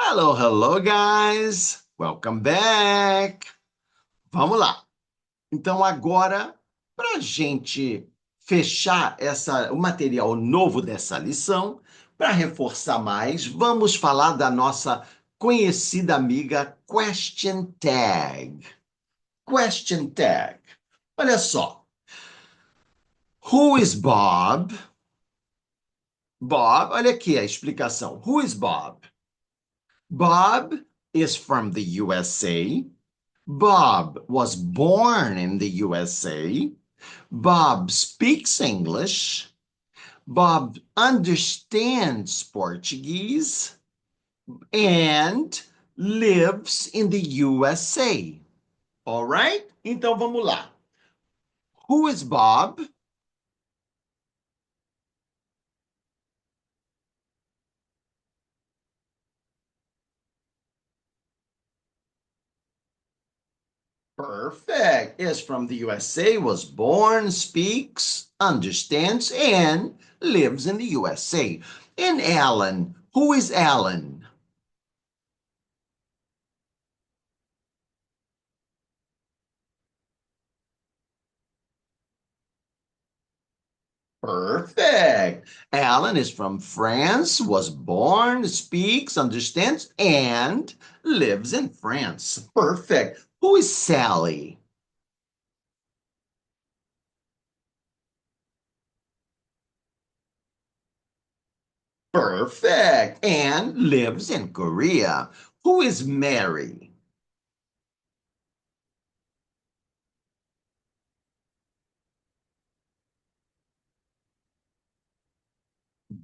Hello, hello, guys! Welcome back! Vamos lá. Então, agora, para a gente fechar o material novo dessa lição, para reforçar mais, vamos falar da nossa conhecida amiga Question Tag. Question Tag. Olha só. Who is Bob? Bob, olha aqui a explicação. Who is Bob? Bob is from the USA. Bob was born in the USA. Bob speaks English. Bob understands Portuguese and lives in the USA. All right? Então vamos lá. Who is Bob? Perfect. Is from the USA, was born, speaks, understands, and lives in the USA. And Alan, who is Alan? Perfect. Alan is from France, was born, speaks, understands, and lives in France. Perfect. Who is Sally? Perfect. And lives in Korea. Who is Mary?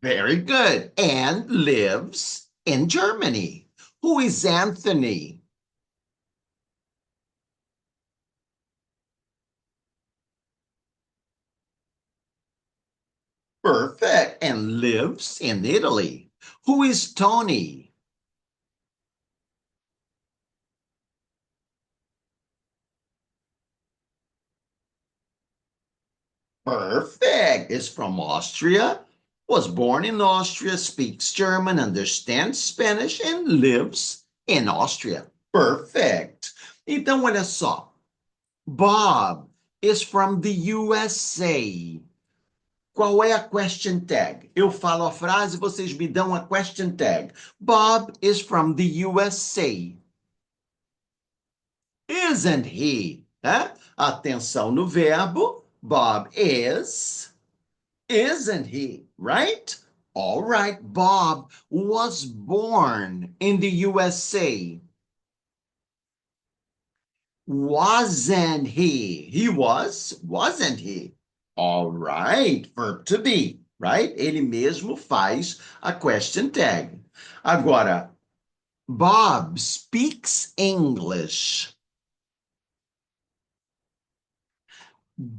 Very good. And lives in Germany. Who is Anthony? Perfect. And lives in Italy. Who is Tony? Perfect. Is from Austria, was born in Austria, speaks German, understands Spanish, and lives in Austria. Perfect. Então, olha só. Bob is from the USA. Qual é a question tag? Eu falo a frase, vocês me dão a question tag. Bob is from the USA. Isn't he? Né? Atenção no verbo. Bob is. Isn't he? Right? All right, Bob was born in the USA. Wasn't he? He was, wasn't he? All right, verb to be, right? Ele mesmo faz a question tag. Agora, Bob speaks English.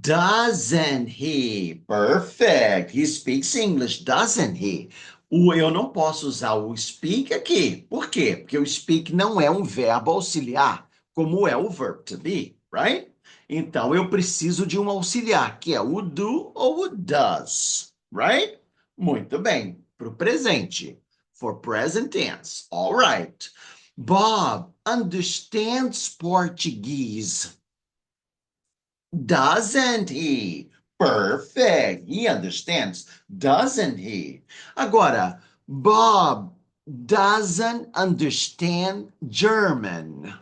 Doesn't he? Perfect. He speaks English, doesn't he? Eu não posso usar o speak aqui. Por quê? Porque o speak não é um verbo auxiliar, como é o verb to be, right? Então eu preciso de um auxiliar, que é o do ou o does, right? Muito bem. Para o presente. For present tense. All right. Bob understands Portuguese. Doesn't he? Perfect. He understands, doesn't he? Agora, Bob doesn't understand German.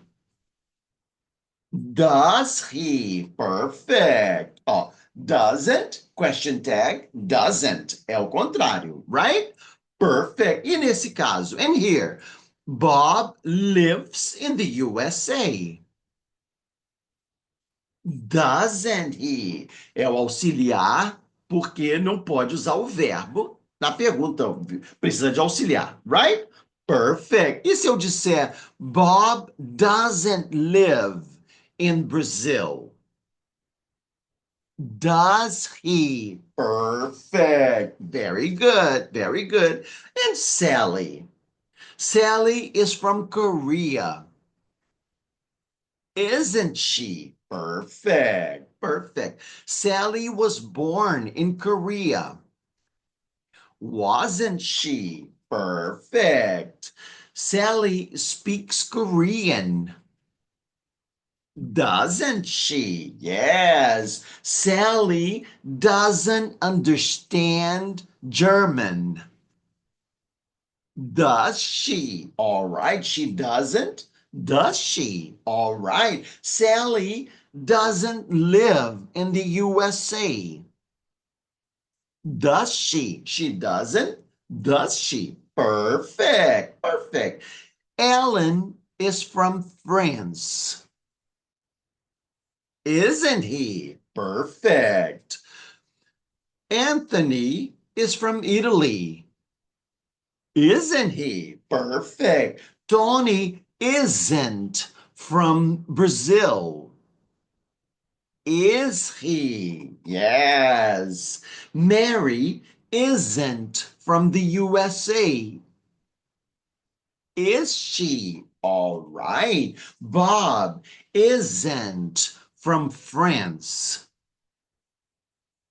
Does he? Perfect. Ó, doesn't, question tag, doesn't. É o contrário, right? Perfect. E nesse caso, and here, Bob lives in the USA. Doesn't he? É o auxiliar, porque não pode usar o verbo na pergunta. Precisa de auxiliar, right? Perfect. E se eu disser Bob doesn't live in Brazil? Does he? Perfect. Very good. Very good. And Sally. Sally is from Korea. Isn't she? Perfect. Perfect. Sally was born in Korea. Wasn't she? Perfect. Sally speaks Korean. Doesn't she? Yes. Sally doesn't understand German. Does she? All right. She doesn't. Does she? All right. Sally doesn't live in the USA. Does she? She doesn't. Does she? Perfect. Perfect. Alan is from France. Isn't he? Perfect. Anthony is from Italy. Isn't he? Perfect. Tony isn't from Brazil. Is he? Yes. Mary isn't from the USA. Is she? All right. Bob isn't from France.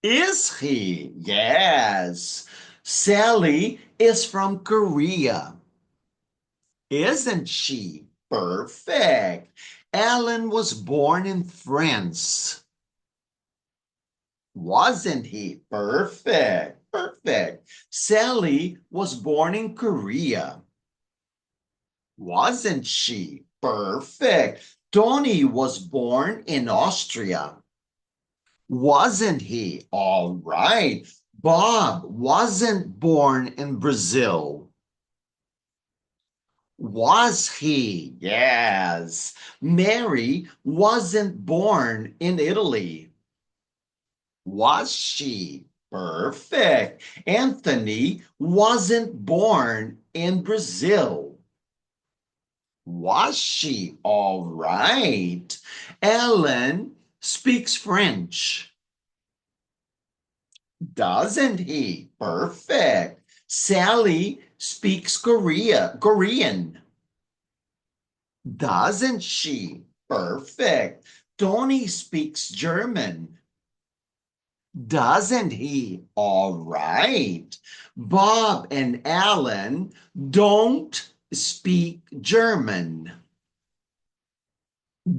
Is he? Yes. Sally is from Korea. Isn't she? Perfect. Alan was born in France. Wasn't he? Perfect. Perfect. Sally was born in Korea. Wasn't she? Perfect. Tony was born in Austria. Wasn't he? All right. Bob wasn't born in Brazil. Was he? Yes. Mary wasn't born in Italy. Was she? Perfect. Anthony wasn't born in Brazil. Was she? All right. Ellen speaks French. Doesn't he? Perfect. Sally speaks Korean. Doesn't she? Perfect. Tony speaks German. Doesn't he? All right. Bob and Alan don't speak German.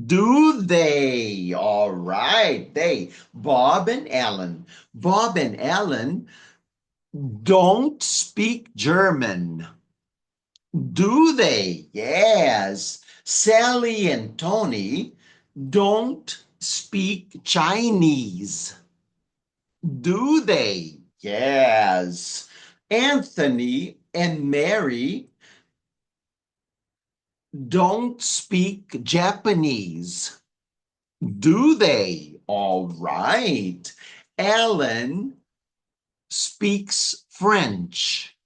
Do they? All right. Bob and Alan. Bob and Alan don't speak German. Do they? Yes. Sally and Tony don't speak Chinese. Do they? Yes. Anthony and Mary don't speak Japanese. Do they? All right. Alan speaks French.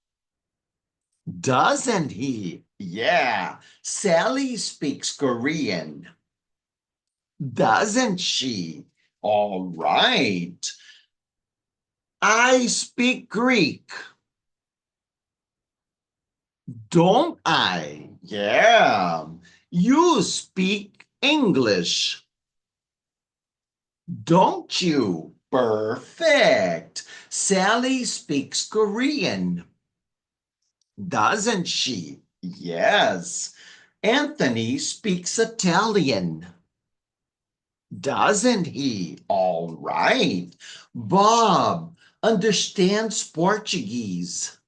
Doesn't he? Yeah. Sally speaks Korean. Doesn't she? All right. I speak Greek. Don't I? Yeah. You speak English. Don't you? Perfect. Sally speaks Korean. Doesn't she? Yes. Anthony speaks Italian. Doesn't he? All right. Bob understands Portuguese.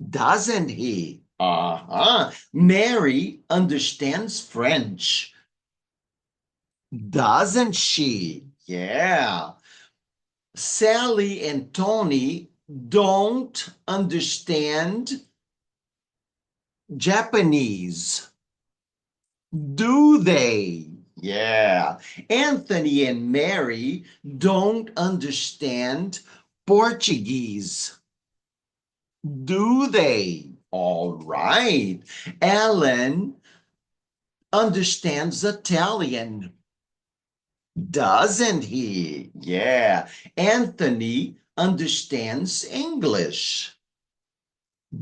Doesn't he? Uh-huh. Mary understands French. Doesn't she? Yeah. Sally and Tony don't understand Japanese. Do they? Yeah. Anthony and Mary don't understand Portuguese. Do they? All right. Alan understands Italian. Doesn't he? Yeah. Anthony understands English.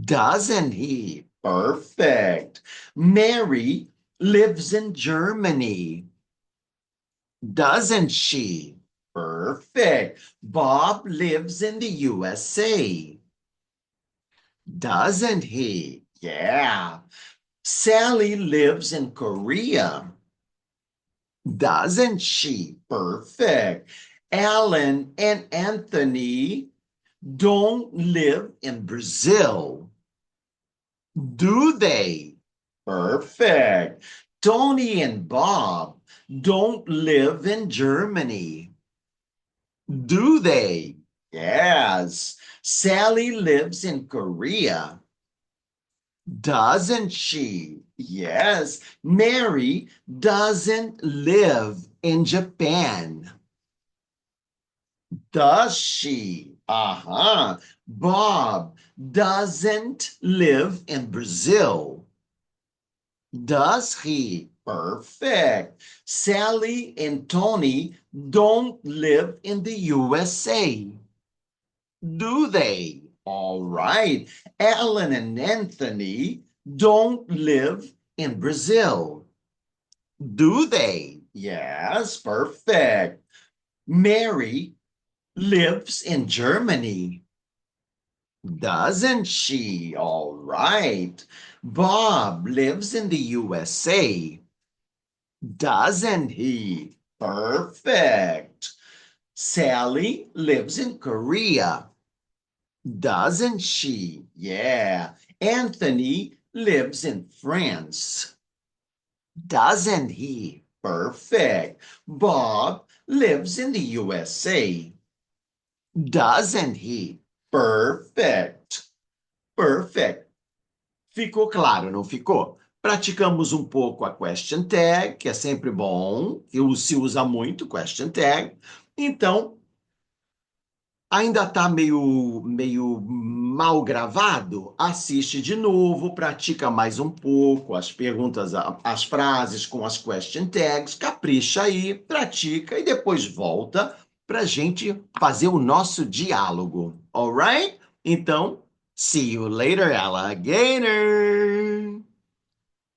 Doesn't he? Perfect. Mary lives in Germany. Doesn't she? Perfect. Bob lives in the USA. Doesn't he? Yeah. Sally lives in Korea, doesn't she? Perfect. Alan and Anthony don't live in Brazil, do they? Perfect. Tony and Bob don't live in Germany, do they? Yes. Sally lives in Korea, doesn't she? Yes. Mary doesn't live in Japan, does she? Uh-huh. Bob doesn't live in Brazil, does he? Perfect. Sally and Tony don't live in the USA, do they? All right. Alan and Anthony don't live in Brazil, do they? Yes, perfect. Mary lives in Germany, doesn't she? All right. Bob lives in the USA, doesn't he? Perfect. Sally lives in Korea, doesn't she? Yeah. Anthony lives in France, doesn't he? Perfect. Bob lives in the USA, doesn't he? Perfect. Perfect. Ficou claro, não ficou? Praticamos um pouco a question tag, que é sempre bom, que se usa muito question tag. Então, ainda está meio mal gravado? Assiste de novo, pratica mais um pouco as perguntas, as frases com as question tags, capricha aí, pratica e depois volta para a gente fazer o nosso diálogo, alright? Então, see you later, alligator!